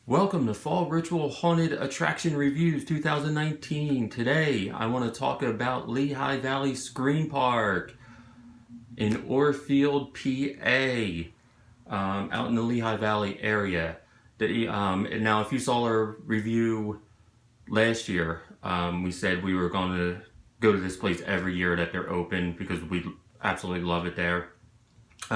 Welcome to Fall Ritual Haunted Attraction Reviews 2019. Today, I want to talk about Lehigh Valley Scream Park in Orefield, PA, out in the Lehigh Valley area. Now, if you saw our review last year, we said we were going to go to this place every year that they're open because we absolutely love it there.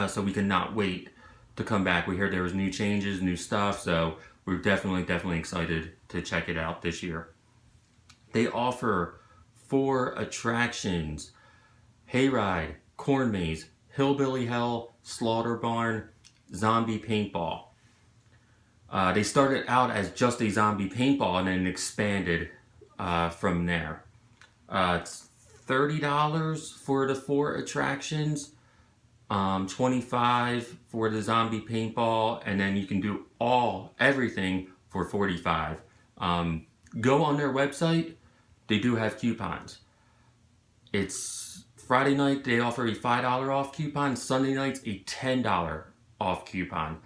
So we cannot wait to come back. We heard there was new changes, new stuff, so we're definitely excited to check it out this year. They offer 4 attractions: Hayride, Corn Maze, Hillbilly Hell, Slaughter Barn, Zombie Paintball. They started out as just a zombie paintball and then expanded from there. It's $30 for the 4 attractions. 25 for the zombie paintball, and then you can do everything for 45. Go on their website, they do have coupons. It's Friday night, they offer a $5 off coupon. Sunday nights, a $10 off coupon.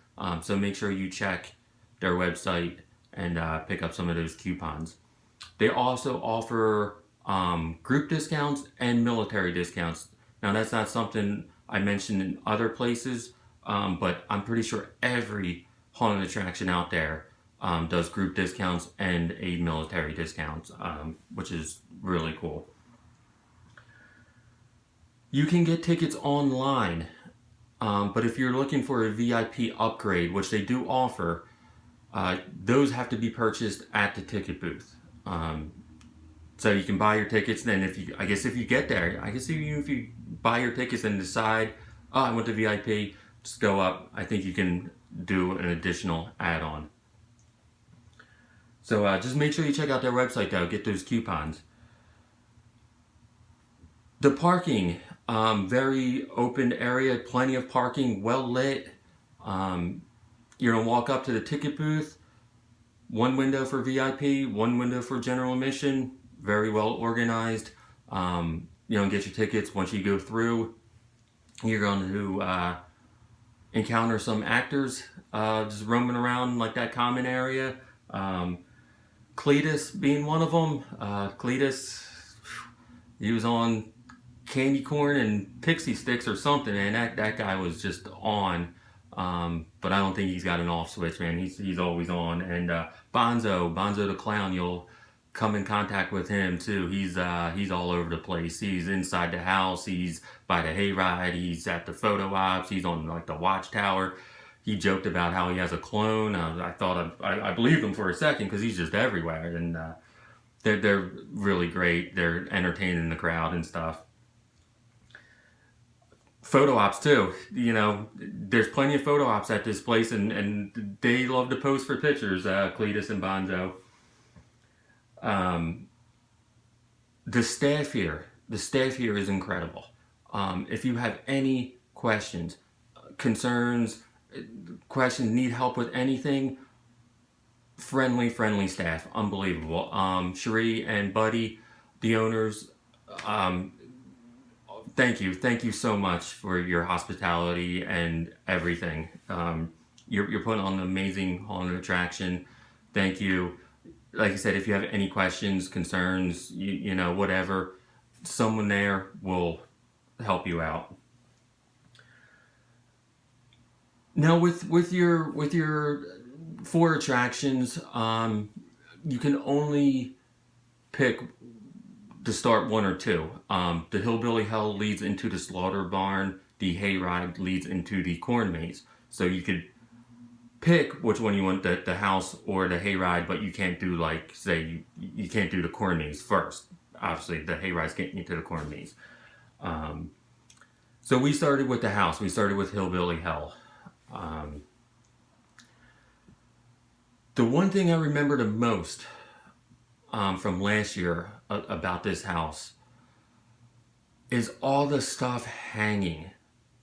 So make sure you check their website and pick up some of those coupons. They also offer group discounts and military discounts. Now, that's not something I mentioned in other places, but I'm pretty sure every haunted attraction out there does group discounts and a military discount, which is really cool. You can get tickets online, but if you're looking for a VIP upgrade, which they do offer, those have to be purchased at the ticket booth. So you can buy your tickets, then if you get there, if you buy your tickets and decide, oh, I want the VIP, just go up. I think you can do an additional add-on. So just make sure you check out their website though, get those coupons. The parking, very open area, plenty of parking, well lit. You're gonna walk up to the ticket booth, one window for VIP, one window for general admission, very well organized. Get your tickets. Once you go through, you're going to encounter some actors just roaming around like that common area. Cletus being one of them. Cletus, he was on candy corn and pixie sticks or something, and that guy was just on. But I don't think he's got an off switch, man. He's always on. And Bonzo the clown, you'll come in contact with him too. He's all over the place. He's inside the house. He's by the hayride. He's at the photo ops. He's on like the watchtower. He joked about how he has a clone. I thought I believed him for a second because he's just everywhere. And they're really great. They're entertaining the crowd and stuff. Photo ops too. There's plenty of photo ops at this place, and they love to post for pictures. Cletus and Bonzo. The staff here is incredible. If you have any questions, concerns, need help with anything, friendly staff, unbelievable. Cherie and Buddy, the owners, thank you so much for your hospitality and everything. You're putting on an amazing haunted attraction. Thank you. Like I said, if you have any questions, concerns, whatever, someone there will help you out. Now, with your 4 attractions, you can only pick to start 1 or 2. The Hillbilly Hell leads into the Slaughter Barn. The Hayride leads into the Corn Maze. So you could pick which one you want, the house or the hayride, but you can't do you can't do the corn maze first. Obviously, the hayride's getting you to the corn maze. So we started with the house. We started with Hillbilly Hell. The one thing I remember the most from last year about this house is all the stuff hanging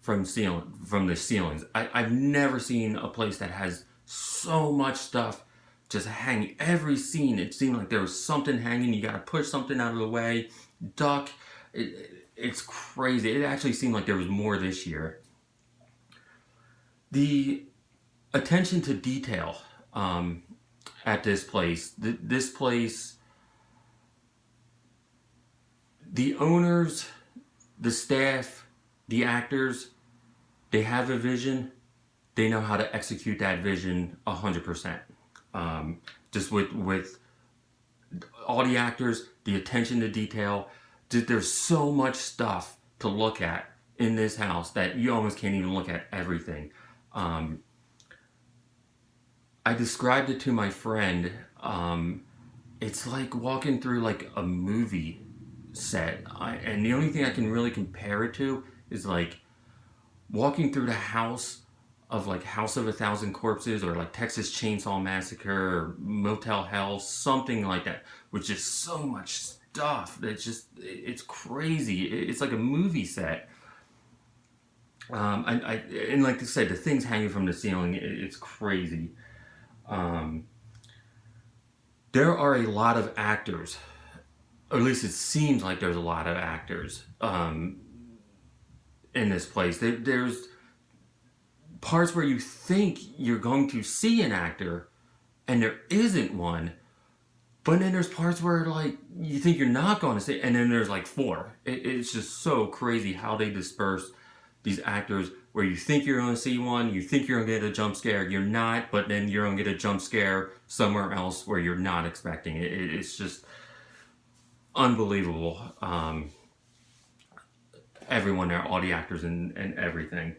from the ceilings. I've never seen a place that has so much stuff just hanging. Every scene, it seemed like there was something hanging. You got to push something out of the way, duck. It's crazy. It actually seemed like there was more this year. The attention to detail at this place. This place, the owners, the staff, the actors, they have a vision. They know how to execute that vision 100%. Just with all the actors, the attention to detail. There's so much stuff to look at in this house that you almost can't even look at everything. I described it to my friend. It's like walking through like a movie set, and the only thing I can really compare it to is like walking through the house of like House of a Thousand Corpses or like Texas Chainsaw Massacre or Motel Hell, something like that, with just so much stuff that's just, it's crazy. It's like a movie set. And like I said, the things hanging from the ceiling, it's crazy. There are a lot of actors, or at least it seems like there's a lot of actors in this place. There's parts where you think you're going to see an actor and there isn't one, but then there's parts where like you think you're not going to see, and then there's like four. It's just so crazy how they disperse these actors, where you think you're going to see one, you think you're going to get a jump scare, you're not, but then you're going to get a jump scare somewhere else where you're not expecting it. It's just unbelievable. Everyone there, all the actors and everything.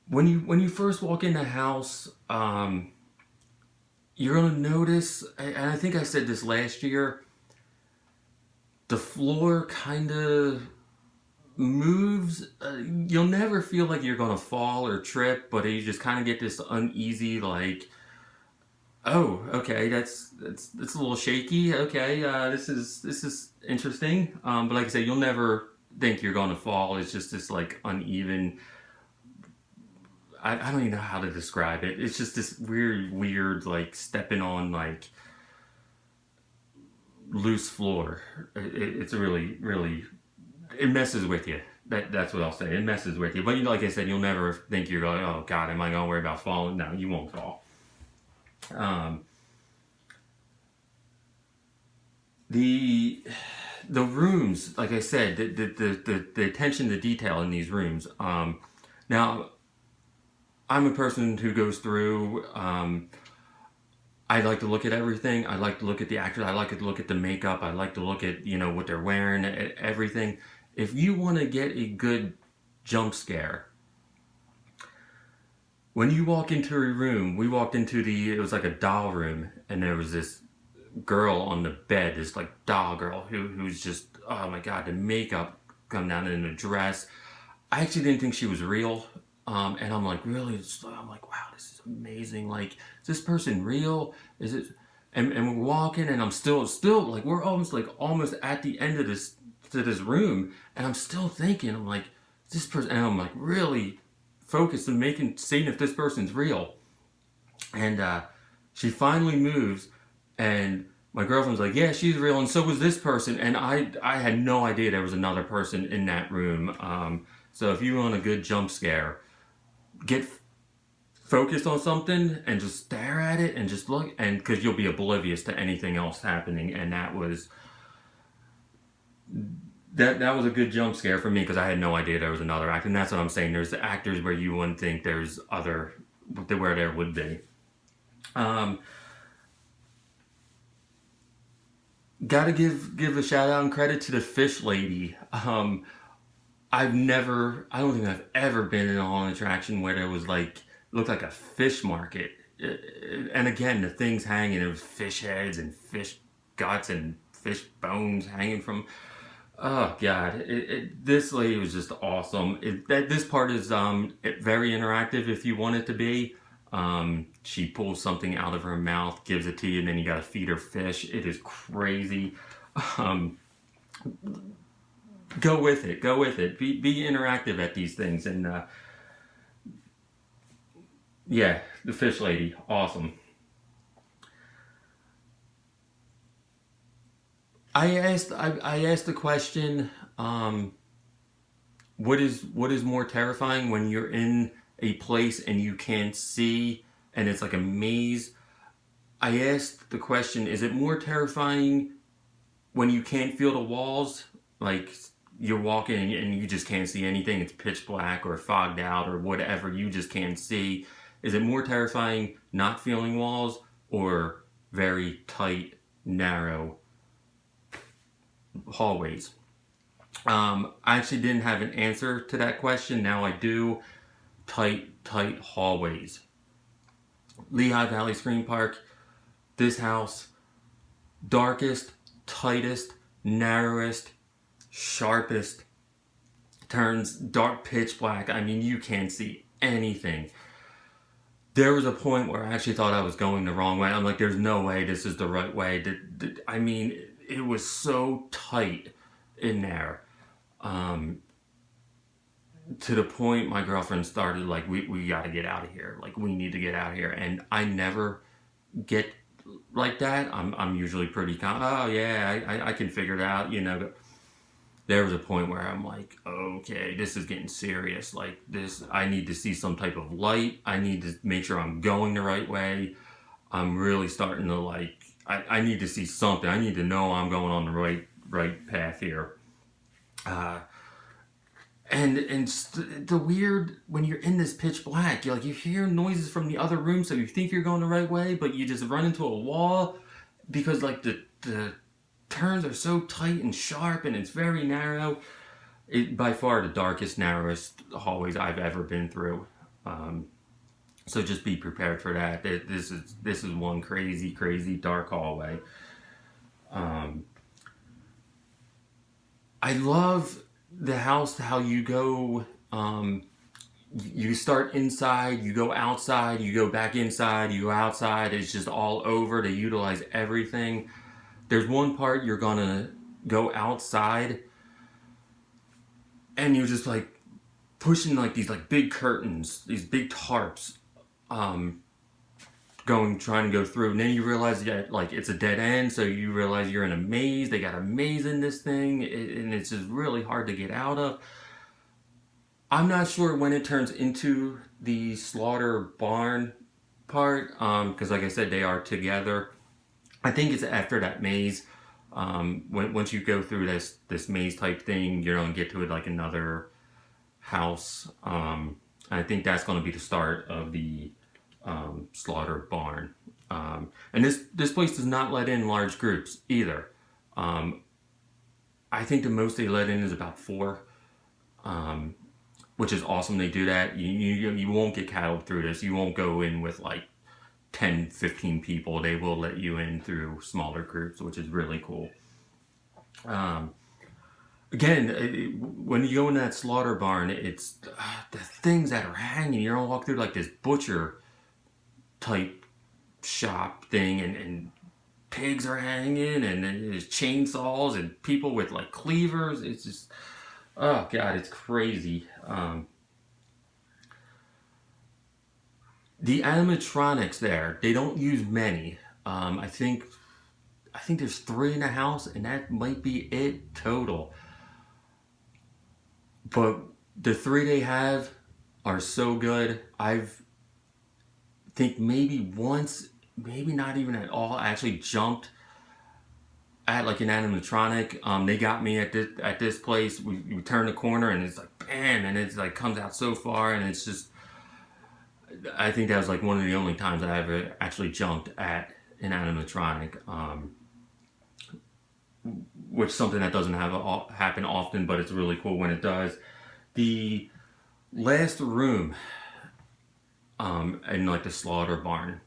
When you first walk in the house, you're gonna notice, and I think I said this last year, the floor kind of moves. You'll never feel like you're gonna fall or trip, but you just kind of get this uneasy, like, oh, okay, that's a little shaky. Okay, this is interesting. But like I said, you'll never think you're gonna fall. It's just this like uneven. I don't even know how to describe it. It's just this weird, like stepping on like loose floor. It's really, it messes with you. That's what I'll say. It messes with you. But like I said, you'll never think you're going, oh God, am I going to worry about falling? No, you won't fall. The rooms, like I said, the attention to detail in these rooms. Now, I'm a person who goes through. I like to look at everything. I like to look at the actors. I like to look at the makeup. I like to look at what they're wearing, everything. If you want to get a good jump scare, when you walk into a room, we walked into it was like a doll room, and there was this girl on the bed, this like doll girl who's just, oh my God, the makeup come down in a dress. I actually didn't think she was real. And I'm like, really? I'm like, wow, this is amazing. Like, is this person real? Is it? And we're walking, and I'm still like, we're almost at the end of this room, and I'm still thinking, I'm like, this person, and I'm like really focused and seeing if this person's real. And she finally moves, and my girlfriend's like, yeah, she's real, and so was this person. And I had no idea there was another person in that room. So if you want a good jump scare, get focused on something and just stare at it and just look, and because you'll be oblivious to anything else happening. And that was a good jump scare for me, because I had no idea there was another act. And that's what I'm saying, there's the actors where you wouldn't think there's other, where there would be. Gotta give a shout out and credit to the fish lady. I don't think I've ever been in a haunted attraction where there was like, looked like a fish market. And again, the things hanging, there was fish heads and fish guts and fish bones hanging from, oh God, this lady was just awesome. This part is very interactive if you want it to be. She pulls something out of her mouth, gives it to you, and then you gotta feed her fish. It is crazy. Go with it. Be interactive at these things. And yeah, the fish lady, awesome. I asked the question, what is more terrifying, when you're in a place and you can't see and it's like a maze. I asked the question, is it more terrifying when you can't feel the walls? Like you're walking and you just can't see anything. It's pitch black or fogged out or whatever. You just can't see. Is it more terrifying not feeling walls or very tight, narrow hallways? I actually didn't have an answer to that question. Now I do. Tight hallways. Lehigh Valley Screen Park. This house, darkest, tightest, narrowest, sharpest, turns dark pitch black. I mean, you can't see anything. There was a point where I actually thought I was going the wrong way. I'm like, there's no way this is the right way. I mean, it was so tight in there. To the point my girlfriend started like, we got to get out of here. Like, we need to get out of here. And I never get like that. I'm usually pretty calm. Oh yeah, I can figure it out, you know. There was a point where I'm like, okay, this is getting serious. Like this, I need to see some type of light. I need to make sure I'm going the right way. I'm really starting to like, I need to see something. I need to know I'm going on the right path here. And the weird, when you're in this pitch black, you hear noises from the other room, so you think you're going the right way, but you just run into a wall because like the turns are so tight and sharp, and it's very narrow. It by far the darkest, narrowest hallways I've ever been through. So just be prepared for that. This is one crazy dark hallway. I love the house, how you go, you start inside, you go outside, you go back inside, you go outside. It's just all over. They utilize everything. There's one part you're gonna go outside and you're just like pushing like these like big curtains, these big tarps, trying to go through, and then you realize that like it's a dead end, so you realize you're in a maze. They got a maze in this thing, and it's just really hard to get out of. I'm not sure when it turns into the slaughter barn part, because like I said, they are together. I think it's after that maze. Once you go through this maze type thing, you're gonna get to it like another house. I think that's gonna be the start of the slaughter barn. And this place does not let in large groups either. I think the most they let in is about 4, which is awesome. They do that. You won't get cattled through this. You won't go in with like 10, 15 people. They will let you in through smaller groups, which is really cool. Again, when you go in that slaughter barn, it's the things that are hanging. You're gonna walk through like this butcher type shop thing, and pigs are hanging, and then there's chainsaws and people with like cleavers. It's just, oh god, it's crazy. The animatronics there, they don't use many. I think there's 3 in the house, and that might be it total. But the 3 they have are so good. I've think maybe once, maybe not even at all, I actually jumped at like an animatronic. They got me at this place. We turn the corner and it's like bam, and it's like comes out so far, and it's just, I think that was like one of the only times I ever actually jumped at an animatronic, which is something that doesn't happen often, but it's really cool when it does. The last room in like the slaughter barn,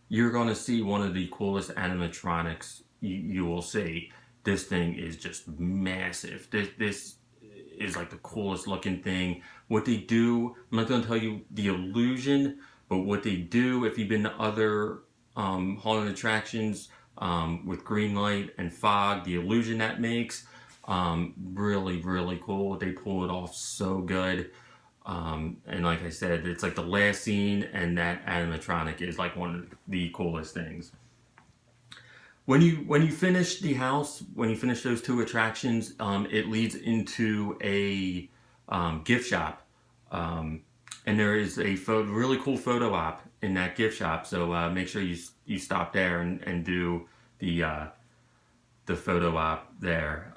you're gonna see one of the coolest animatronics you will see. This thing is just massive. This is like the coolest looking thing. What they do, I'm not gonna tell you the illusion, but what they do, if you've been to other haunted attractions with green light and fog, the illusion that makes, really cool. They pull it off so good. And like I said, it's like the last scene, and that animatronic is like one of the coolest things. When you finish the house, when you finish those 2 attractions, it leads into a gift shop, and there is a really cool photo op in that gift shop. So make sure you stop there and do the photo op there.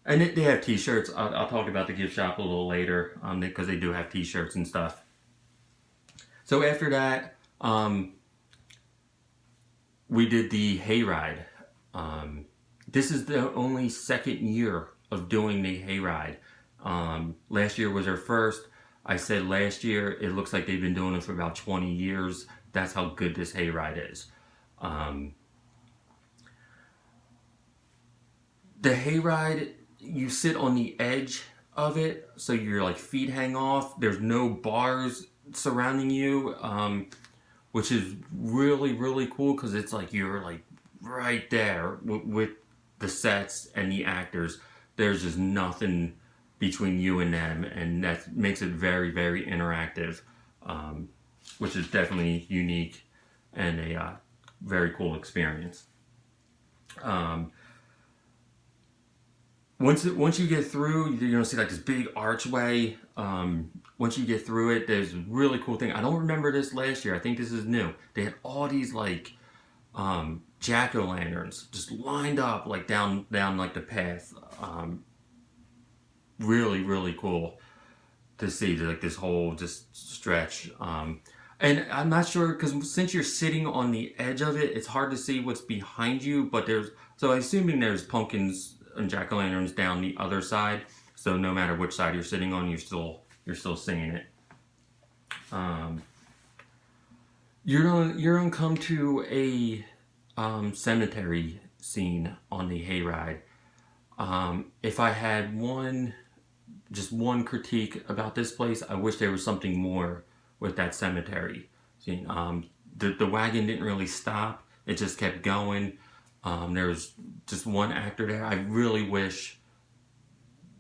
And they have T-shirts. I'll talk about the gift shop a little later, because they do have T-shirts and stuff. So after that, we did the hayride. This is the only second year of doing the hayride. Last year was our first. I said last year, it looks like they've been doing it for about 20 years. That's how good this hayride is. The hayride, you sit on the edge of it, so your like feet hang off. There's no bars surrounding you, which is really, really cool, because it's like you're like right there with the sets and the actors. There's just nothing between you and them, and that makes it very, very interactive, which is definitely unique and a very cool experience. Once you get through, you're gonna see like this big archway. Once you get through it, there's a really cool thing. I don't remember this last year. I think this is new. They had all these like jack-o'-lanterns just lined up like down like the path. Really, really cool to see like this whole just stretch. And I'm not sure, because since you're sitting on the edge of it, it's hard to see what's behind you. But so I'm assuming there's pumpkins and jack-o'-lanterns down the other side. So no matter which side you're sitting on, you're still seeing it. You're gonna come to a cemetery scene on the hayride. If I had just one critique about this place, I wish there was something more with that cemetery scene. The wagon didn't really stop; it just kept going. There was just one actor there. I really wish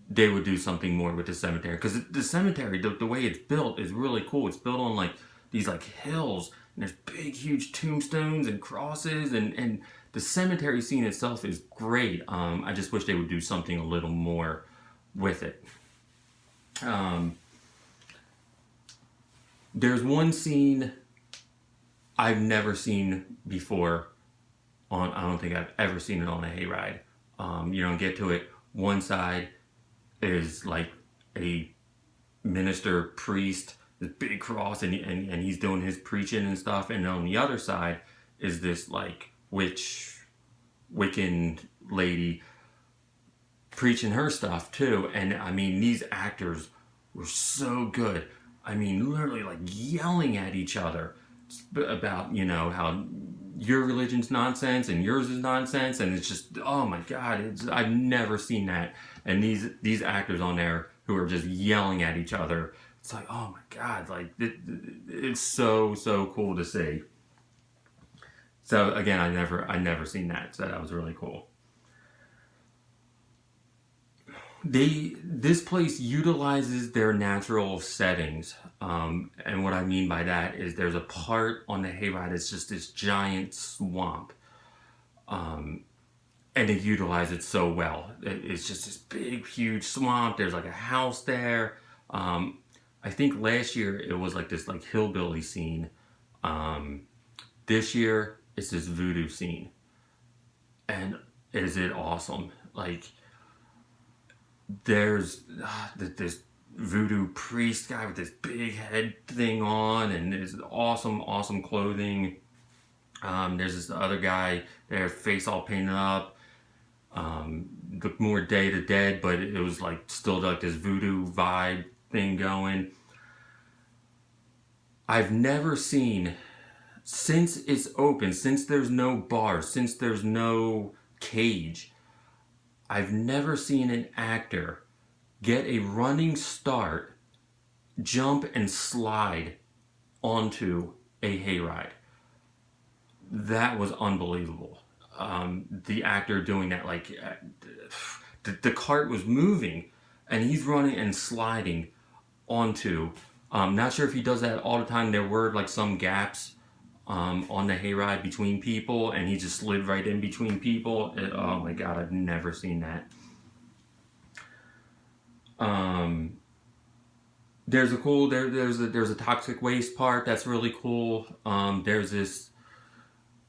they would do something more with the cemetery, because the cemetery, the way it's built, is really cool. It's built on like these like hills, and there's big, huge tombstones and crosses, and the cemetery scene itself is great. I just wish they would do something a little more with it. There's one scene I've never seen before. I don't think I've ever seen it on a hayride. You don't get to it. One side is like a minister, priest, this big cross, and he's doing his preaching and stuff. And on the other side is this like Wiccan lady preaching her stuff too. And I mean, these actors were so good. I mean, literally like yelling at each other about, how your religion's nonsense and yours is nonsense, and it's just, oh my god, I've never seen that. And these actors on there who are just yelling at each other, it's like, oh my god, like it's so cool to see. So again, I never seen that, so that was really cool. This place utilizes their natural settings, and what I mean by that is there's a part on the hayride that's just this giant swamp, and they utilize it so well. It's just this big, huge swamp. There's like a house there. I think last year it was like this like hillbilly scene. This year it's this voodoo scene, and is it awesome? Like, there's this voodoo priest guy with this big head thing on, and his awesome clothing. There's this other guy, their face all painted up. Looked more Day to Dead, but it was like still like this voodoo vibe thing going. I've never seen, since it's open, since there's no bars, since there's no cage, I've never seen an actor get a running start, jump and slide onto a hayride. That was unbelievable. The actor doing that, like the cart was moving and he's running and sliding onto. Not sure if he does that all the time. There were like some gaps on the hayride between people, and he just slid right in between people. Oh my god, I've never seen that. there's a toxic waste park that's really cool. There's this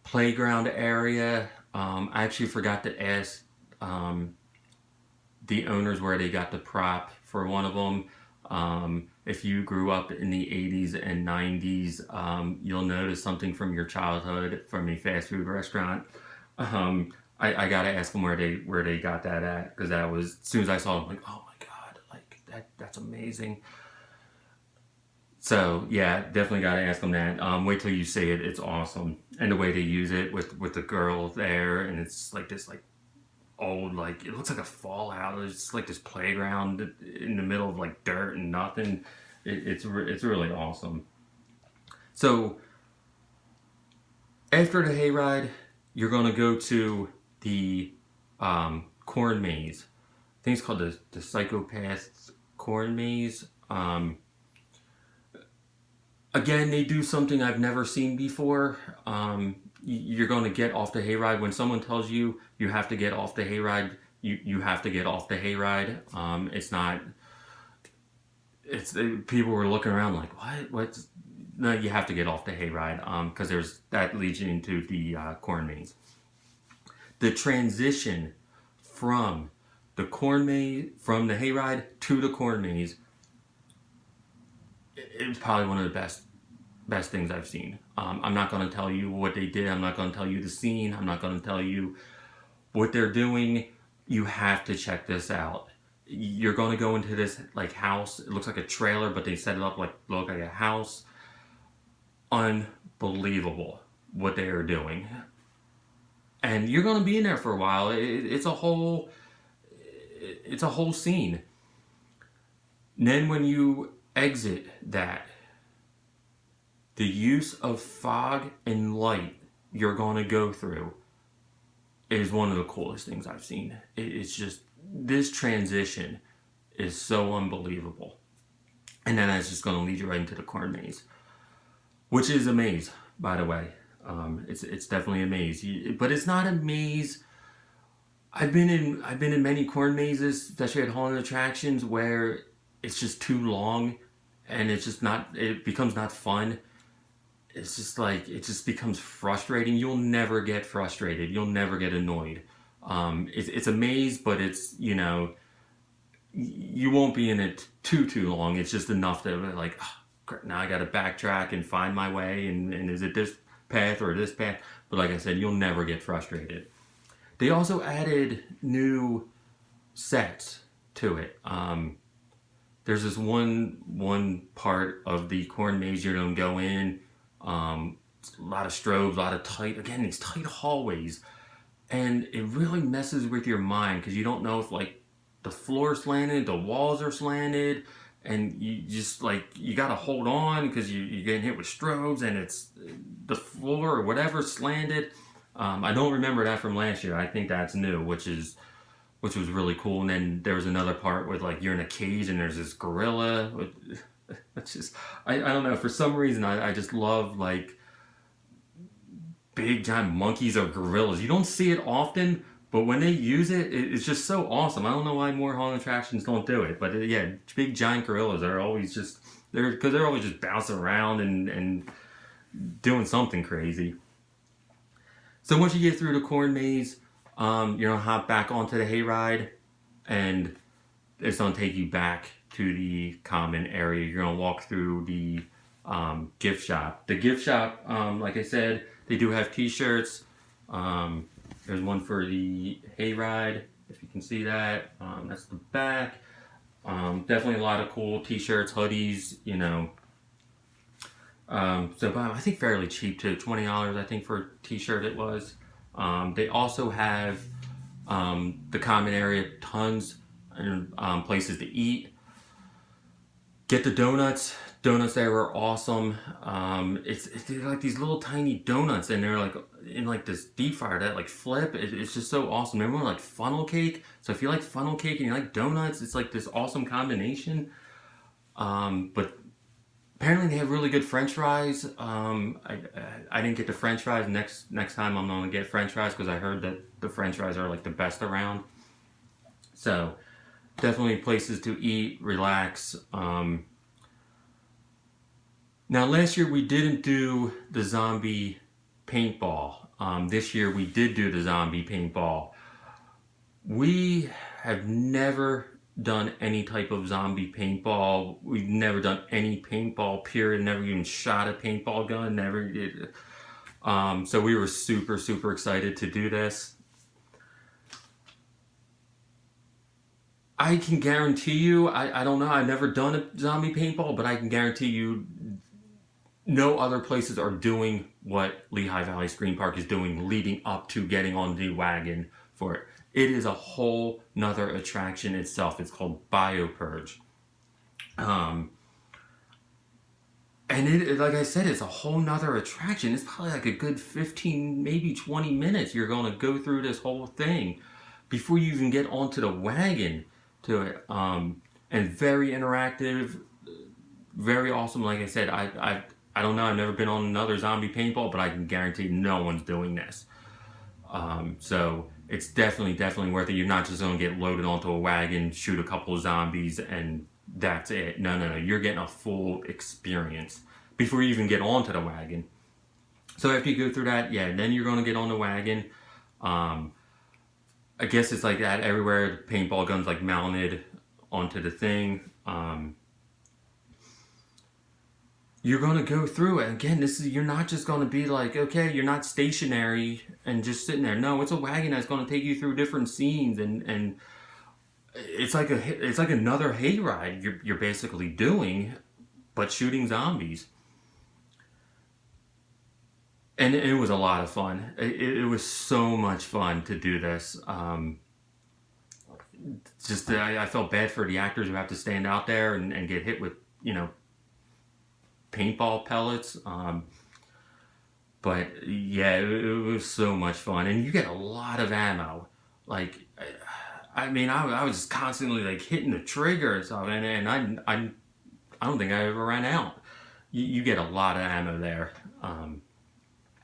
playground area. I actually forgot to ask the owners where they got the prop for one of them. If you grew up in the 80s and 90s, you'll notice something from your childhood from a fast food restaurant. I gotta ask them where they got that at, because that was, as soon as I saw it, I'm like, oh my god, like that's amazing. So yeah, definitely gotta ask them that. Wait till you see it; it's awesome, and the way they use it with the girl there, and it's like this like old, like it looks like a fallout. It's like this playground in the middle of like dirt and nothing. It's really awesome. So after the hayride, you're gonna go to the corn maze. I think it's called the Psychopath's Corn Maze. Again, they do something I've never seen before. You're going to get off the hayride. When someone tells you you have to get off the hayride, you have to get off the hayride. It's not. It's people were looking around like, what? What's no? You have to get off the hayride because there's that leads you into the corn maze. The transition from the corn maze, from the hayride to the corn maze, it's probably one of the best things I've seen. I'm not going to tell you what they did. I'm not going to tell you the scene. I'm not going to tell you what they're doing. You have to check this out. You're going to go into this like house. It looks like a trailer, but they set it up like look like a house. Unbelievable what they are doing, and you're going to be in there for a while. It's a whole scene. And then when you exit that, the use of fog and light you're going to go through is one of the coolest things I've seen. It's just, this transition is so unbelievable. And then that's just going to lead you right into the corn maze, which is a maze, by the way. It's definitely a maze, but it's not a maze. I've been in many corn mazes, especially at haunted attractions, where it's just too long, and it's just not. It becomes not fun. It's just like it just becomes frustrating. You'll never get frustrated. You'll never get annoyed. It's a maze, but it's, you know, you won't be in it too long. It's just enough to like, oh, now I got to backtrack and find my way, and is it this path or this path? But like I said, you'll never get frustrated. They also added new sets to it. There's this one part of the corn maze you're gonna go in. A lot of strobes, a lot of these tight hallways, and it really messes with your mind because you don't know if like the floor's slanted, the walls are slanted, and you just like you gotta hold on because you're getting hit with strobes, and it's the floor or whatever slanted. I don't remember that from last year. I think that's new, which was really cool. And then there was another part with like you're in a cage and there's this gorilla. It's just I don't know, for some reason I just love like big giant monkeys or gorillas. You don't see it often, but when they use it, it's just so awesome. I don't know why more haunted attractions don't do it, but yeah, big giant gorillas are always just they're always just bouncing around and doing something crazy. So once you get through the corn maze, you're gonna hop back onto the hayride, and it's gonna take you back to the common area. You're gonna walk through the gift shop. The gift shop, like I said, they do have T-shirts. There's one for the hayride, if you can see that. That's the back. Definitely a lot of cool T-shirts, hoodies, you know. So I think fairly cheap too, $20 I think for a T-shirt it was. They also have the common area, tons and places to eat. Get the donuts. Donuts there were awesome. It's like these little tiny donuts, and they're like in like this deep fryer that like flip. It's just so awesome. Remember like funnel cake? So if you like funnel cake and you like donuts, it's like this awesome combination. But apparently they have really good French fries. I didn't get the French fries. Next time I'm gonna get French fries because I heard that the French fries are like the best around. So definitely places to eat, relax. Now, last year we didn't do the zombie paintball. This year we did do the zombie paintball. We have never done any type of zombie paintball. We've never done any paintball, period. Never even shot a paintball gun. Never did. So we were super, super excited to do this. I can guarantee you, I don't know, I've never done a zombie paintball, but I can guarantee you no other places are doing what Lehigh Valley Screen Park is doing leading up to getting on the wagon for it. It is a whole nother attraction itself. It's called BioPurge. And it, like I said, it's a whole nother attraction. It's probably like a good 15, maybe 20 minutes. You're going to go through this whole thing before you even get onto the wagon to it. And very interactive, very awesome. Like I said, I don't know. I've never been on another zombie paintball, but I can guarantee no one's doing this. So it's definitely worth it. You're not just going to get loaded onto a wagon, shoot a couple of zombies, and that's it. No. You're getting a full experience before you even get onto the wagon. So after you go through that, yeah, then you're going to get on the wagon. I guess it's like that everywhere. The paintball guns like mounted onto the thing. You're going to go through it. Again, you're not just going to be like, okay, you're not stationary and just sitting there. No, it's a wagon that's going to take you through different scenes, and it's like another hayride you're basically doing, but shooting zombies. And it was a lot of fun. It was so much fun to do this. I felt bad for the actors who have to stand out there and get hit with, paintball pellets. But yeah, it was so much fun. And you get a lot of ammo. Like, I mean, I was just constantly like hitting the trigger and stuff. And I don't think I ever ran out. You get a lot of ammo there.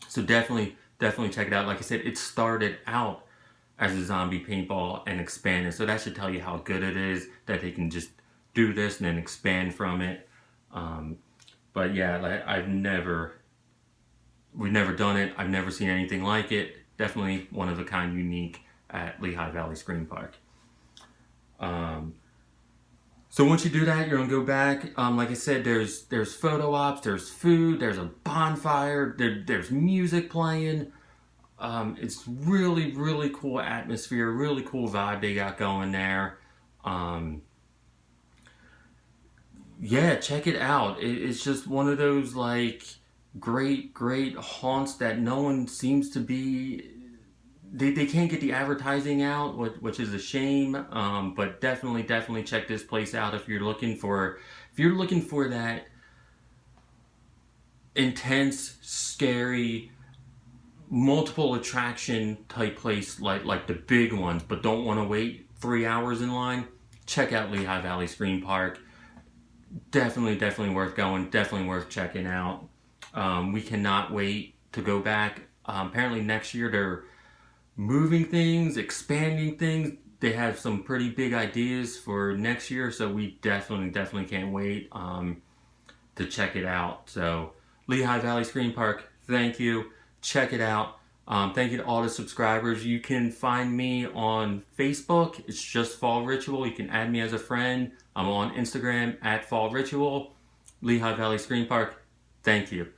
So definitely check it out. Like I said, it started out as a zombie paintball and expanded. So that should tell you how good it is that they can just do this and then expand from it. But yeah, we've never done it. I've never seen anything like it. Definitely one of a kind, unique at Lehigh Valley Screen Park. So once you do that, you're gonna go back. Like I said, there's photo ops, there's food, there's a bonfire, there's music playing. It's really cool atmosphere, really cool vibe they got going there. Yeah, check it out. It's just one of those like great haunts that no one seems to be. They can't get the advertising out, which is a shame. But definitely check this place out if you're looking for that intense, scary, multiple attraction type place like the big ones, but don't want to wait 3 hours in line. Check out Lehigh Valley Screen Park. Definitely worth going. Definitely worth checking out. We cannot wait to go back. Apparently next year they're moving things, expanding things. They have some pretty big ideas for next year, so we definitely can't wait to check it out. So Lehigh Valley Screen Park, thank you. Check it out. Thank you to all the subscribers. You can find me on Facebook. It's just Fall Ritual. You can add me as a friend. I'm on Instagram at Fall Ritual. Lehigh Valley Screen Park, thank you.